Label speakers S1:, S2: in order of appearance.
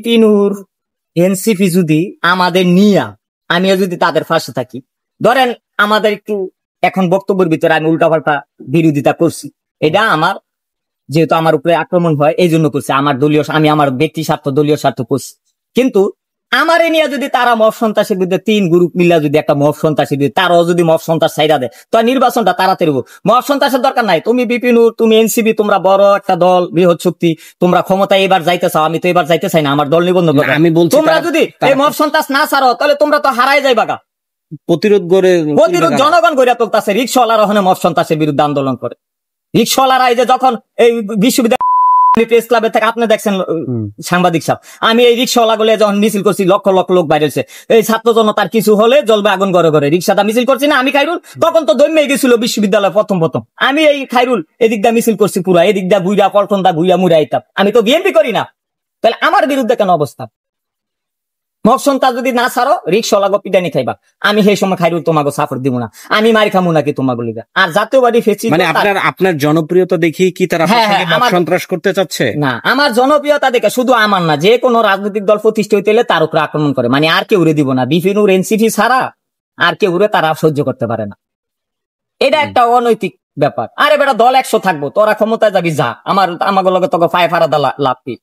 S1: বিপিনুর NCP যদি আমাদের নিয়া আমিও যদি তাদের পাশে থাকি, ধরেন আমাদের একটু এখন বক্তব্যের ভিতরে আমি উল্টাপাল্টা বিরোধিতা করছি, এটা আমার যেহেতু আমার উপরে আক্রমণ হয় এই জন্য করছি, আমার দলীয় আমি আমার ব্যক্তি স্বার্থ দলীয় স্বার্থ করছি। কিন্তু আমার এ নিয়ে যদি তারা মব সন্ত্রাসের বিরুদ্ধে 3 গ্রুপ মিলা যদি একটা মব সন্ত্রাসের বিরুদ্ধে তারাও যদি মব সন্ত্রাস ছাইড়া দেয়, তো নির্বাচনটা তাড়াতাড়ি হবো। মব সন্ত্রাসের দরকার নাই। তুমি বিপিনুর, তুমি এনসিপি, তোমরা বড় একটা দল, বৃহৎ শক্তি, তোমরা ক্ষমতায় এবার যাইতে চাও, আমি তো এবার যাইতে চাই না, আমার দল নিবন্ধন করো।
S2: আমি বলছি
S1: তোমরা যদি এই মব সন্ত্রাস না ছাড়ো তাহলে তোমরা তো হারাই যাইবা গা।
S2: প্রতিরোধ
S1: জনগণ গড়ে তুলতেছে, রিক্সাওয়ালারা ওখানে মব সন্ত্রাসের বিরুদ্ধে আন্দোলন করে। রিক্সাওয়ালারা এই যে যখন এই বিশ্ববিদ্যালয় প্রেস ক্লাবে থেকে আপনি দেখছেন সাংবাদিক সাহেব, আমি এই রিক্সাওয়ালা গুলো যখন মিছিল করছি লক্ষ লক্ষ লোক বাইরে হয়েছে, এই ছাত্র জনতার কিছু হলে জ্বলবে আগুন ঘরে ঘরে, রিক্সাটা মিছিল করছি না আমি খাইরুল, তখন তো দমে গেছিল বিশ্ববিদ্যালয় প্রথম আমি এই খাইরুল এদিক দিয়ে মিছিল করছি পুরা, এদিক দিয়ে ঘুরা পল্টন দা ঘুরা মুড়া আইতাম, আমি তো বিএনপি করি না, তাহলে আমার বিরুদ্ধে কেন অবস্থা? মব সন্ত্রাস যদি না ছাড়ো রিক্সাওয়ালা গো পিটানি খাইবা, আমি সেই সময় খাইরুল তোমাকে সাপোর্ট দিব না, আমি মারি খামু নাকি তোমাকে লিগা। আর জাতীয়বাদী ফেসি
S2: মানে আপনার জনপ্রিয়তা দেখি কি তারা সন্ত্রাস করতে চাচ্ছে
S1: না? আমার জনপ্রিয়তা দেখে শুধু আমার না, যে কোনো রাজনৈতিক দল প্রতিষ্ঠা হইতে হলে তার উপরে আক্রমণ করে, মানে আর কেউ উড়ে দিব না, বিপিনুর এনসিপি ছাড়া আর কেউ উড়ে তারা সহ্য করতে পারে না। এটা একটা অনৈতিক ব্যাপার। আরে বেটা দল 100 থাকবো, তোরা ক্ষমতায় যাবি যা, আমার লগে তোকে পায়ে ফাড়া লাভ কি?